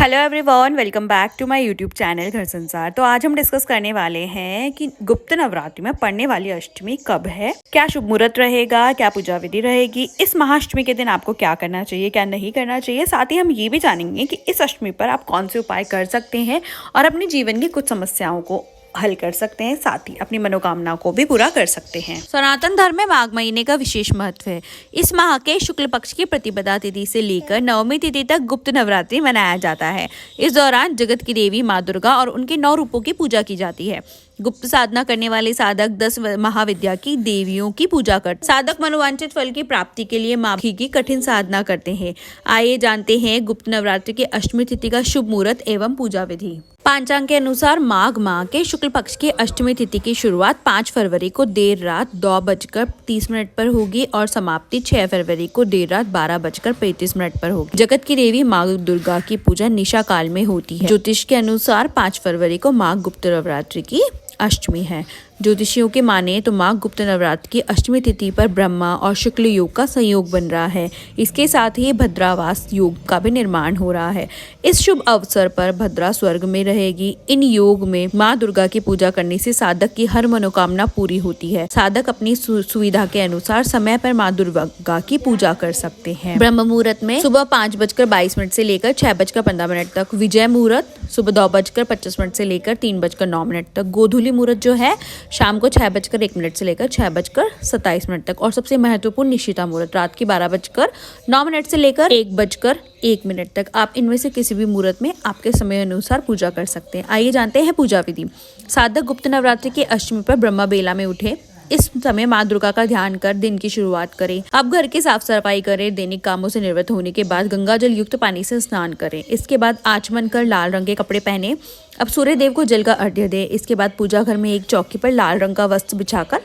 Hello everyone, welcome back to my YouTube channel Ghar Sansar. तो आज हम डिस्कस करने वाले हैं कि गुप्त नवरात्रि में पड़ने वाली अष्टमी कब है, क्या शुभ मुहूर्त रहेगा, क्या पूजा विधि रहेगी, इस महाअष्टमी के दिन आपको क्या करना चाहिए, क्या नहीं करना चाहिए। साथ ही हम ये भी जानेंगे कि इस अष्टमी पर आप कौन से उपाय कर सकते हैं और अपने जीवन की कुछ समस्याओं को हल कर सकते हैं, साथ ही अपनी मनोकामना को भी पूरा कर सकते हैं। सनातन धर्म में माघ महीने का विशेष महत्व है। इस माह के शुक्ल पक्ष की प्रतिपदा तिथि से लेकर नवमी तिथि तक गुप्त नवरात्रि मनाया जाता है। इस दौरान जगत की देवी माँ दुर्गा और उनके 9 रूपों की पूजा की जाती है। गुप्त साधना करने वाले साधक 10 महाविद्या की देवियों की पूजा करते। साधक मनोवांछित फल की प्राप्ति के लिए माँ की कठिन साधना करते हैं। आइए जानते हैं गुप्त नवरात्रि के अष्टमी तिथि का शुभ मुहूर्त एवं पूजा विधि। पंचांग के अनुसार माघ माह के शुक्ल पक्ष की अष्टमी तिथि की शुरुआत 5 फरवरी को देर रात 2:30 पर होगी और समाप्ति 6 फरवरी को देर रात 12:35 पर होगी। जगत की देवी माँ दुर्गा की पूजा निशा काल में होती है। ज्योतिष के अनुसार 5 फरवरी को माघ गुप्त नवरात्रि की अष्टमी है। ज्योतिषियों के माने तो माघ गुप्त नवरात्र की अष्टमी तिथि पर ब्रह्मा और शुक्ल योग का संयोग बन रहा है। इसके साथ ही भद्रावास योग का भी निर्माण हो रहा है। इस शुभ अवसर पर भद्रा स्वर्ग में रहेगी। इन योग में माँ दुर्गा की पूजा करने से साधक की हर मनोकामना पूरी होती है। साधक अपनी सुविधा के अनुसार समय पर माँ दुर्गा की पूजा कर सकते हैं। ब्रह्म मुहूर्त में सुबह 5:22 से लेकर 6:15 तक, विजय मुहूर्त सुबह 2:25 से लेकर 3:09 तक, गोधूली मुहूर्त जो है शाम को 6:01 से लेकर 6:27 तक और सबसे महत्वपूर्ण निशिता मुहूर्त रात की 12:09 से लेकर 1:01 तक। आप इनमें से किसी भी मुहूर्त में आपके समय अनुसार पूजा कर सकते हैं। आइए जानते हैं पूजा विधि। साधक गुप्त नवरात्रि की अष्टमी पर ब्रह्म बेला में उठे। इस समय माँ दुर्गा का ध्यान कर दिन की शुरुआत करें। अब घर की साफ सफाई करें। दैनिक कामों से निवृत्त होने के बाद गंगा जल युक्त पानी से स्नान करें। इसके बाद आचमन कर लाल रंग के कपड़े पहने। अब सूर्य देव को जल का अर्घ्य दें। इसके बाद पूजा घर में एक चौकी पर लाल रंग का वस्त्र बिछाकर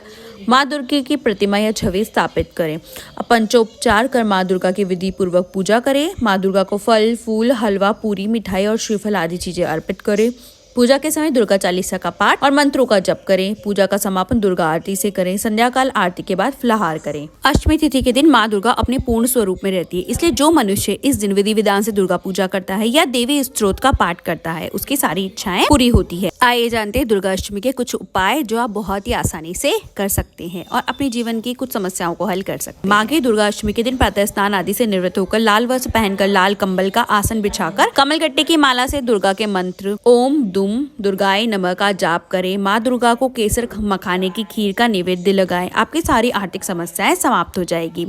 माँ दुर्गा की प्रतिमा या छवि स्थापित करें। अब पंचोपचार कर माँ दुर्गा की विधि पूर्वक पूजा करें। माँ दुर्गा को फल, फूल, हलवा, पूरी, मिठाई और श्रीफल आदि चीजें अर्पित करें। पूजा के समय दुर्गा चालीसा का पाठ और मंत्रों का जप करें। पूजा का समापन दुर्गा आरती से करें। संध्या काल आरती के बाद फलाहार करें। अष्टमी तिथि के दिन माँ दुर्गा अपने पूर्ण स्वरूप में रहती है, इसलिए जो मनुष्य इस दिन विधि विधान से दुर्गा पूजा करता है या देवी स्तोत्र का पाठ करता है, उसकी सारी इच्छाएं पूरी होती है। आइए जानते हैं दुर्गा अष्टमी के कुछ उपाय जो आप बहुत ही आसानी से कर सकते हैं और अपने जीवन की कुछ समस्याओं को हल कर सकते हैं। माघी दुर्गा अष्टमी के दिन प्रातः स्नान आदि से निवृत्त होकर लाल वस्त्र पहनकर लाल कंबल का आसन बिछाकर कमल गट्टे की माला से दुर्गा के मंत्र ओम दुम दुर्गाए नमः का जाप करें। माँ दुर्गा को केसर मखाने की खीर का नैवेद्य लगाएं। आपकी सारी आर्थिक समस्याएं समाप्त हो जाएगी।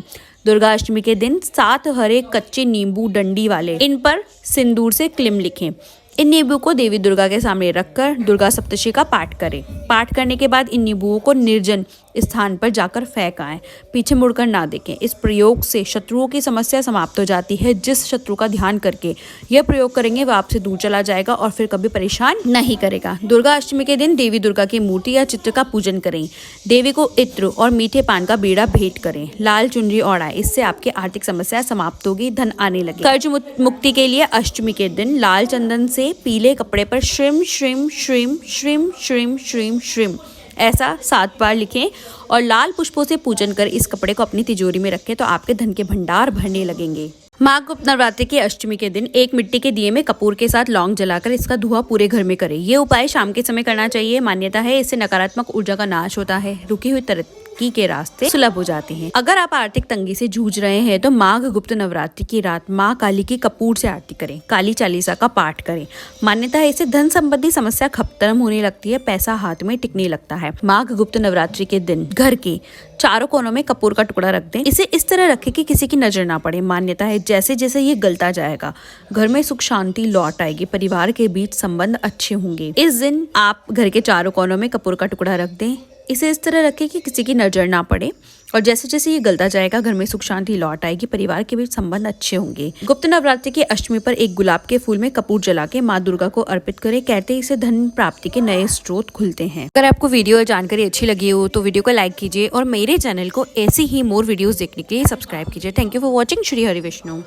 दुर्गा अष्टमी के दिन 7 हरे कच्चे नींबू डंडी वाले, इन पर सिंदूर से क्लीम लिखें। इन नींबू को देवी दुर्गा के सामने रखकर दुर्गा सप्तशती का पाठ करें। पाठ करने के बाद इन नींबुओं को निर्जन स्थान पर जाकर फेंक आएं। पीछे मुड़कर ना देखें। इस प्रयोग से शत्रुओं की समस्या समाप्त हो जाती है। जिस शत्रु का ध्यान करके यह प्रयोग करेंगे वह आपसे दूर चला जाएगा और फिर कभी परेशान नहीं करेगा। दुर्गा अष्टमी के दिन देवी दुर्गा की मूर्ति या चित्र का पूजन करें। देवी को इत्र और मीठे पान का बीड़ा भेंट करें। लाल चुनरी ओढ़ाएं। इससे आपकी आर्थिक समस्या समाप्त होगी, धन आने लगे। कर्ज मुक्ति के लिए अष्टमी के दिन लाल चंदन से पीले कपड़े पर श्रीम श्रीम श्रीम श्रीम श्रीम श्रीम श्रीम ऐसा 7 बार लिखें और लाल पुष्पों से पूजन कर इस कपड़े को अपनी तिजोरी में रखें तो आपके धन के भंडार भरने लगेंगे। माघ गुप्त नवरात्रि की अष्टमी के दिन एक मिट्टी के दिए में कपूर के साथ लौंग जलाकर इसका धुआं पूरे घर में करें। ये उपाय शाम के समय करना चाहिए। मान्यता है इससे नकारात्मक ऊर्जा का नाश होता है, रुकी हुई तरक्की के रास्ते सुलभ हो जाते हैं। अगर आप आर्थिक तंगी से जूझ रहे हैं तो माघ गुप्त नवरात्रि की रात माँ काली की कपूर से आरती करें। काली चालीसा का पाठ करें। मान्यता है इससे धन संबंधी समस्या खत्म होने लगती है, पैसा हाथ में टिकने लगता है। माघ गुप्त नवरात्रि के दिन घर के चारों कोनों में कपूर का टुकड़ा रख दें। इसे इस तरह रखें कि किसी की नजर ना पड़े। मान्यता है जैसे जैसे ये गलता जाएगा घर में सुख शांति लौट आएगी, परिवार के बीच संबंध अच्छे होंगे। इस दिन आप घर के चारों कोनों में कपूर का टुकड़ा रख दें। इसे इस तरह रखें कि किसी की नजर ना पड़े और जैसे जैसे ये गलता जाएगा घर में सुख शांति लौट आएगी, परिवार के बीच संबंध अच्छे होंगे। गुप्त नवरात्रि की अष्टमी पर एक गुलाब के फूल में कपूर जला के माँ दुर्गा को अर्पित करें। कहते हैं इससे धन प्राप्ति के नए स्रोत खुलते हैं। अगर आपको वीडियो और जानकारी अच्छी लगी हो तो वीडियो को लाइक कीजिए और मेरे चैनल को ऐसी ही मोर वीडियोस देखने के लिए सब्सक्राइब कीजिए। Thank you for watching. Shri Hari Vishnu.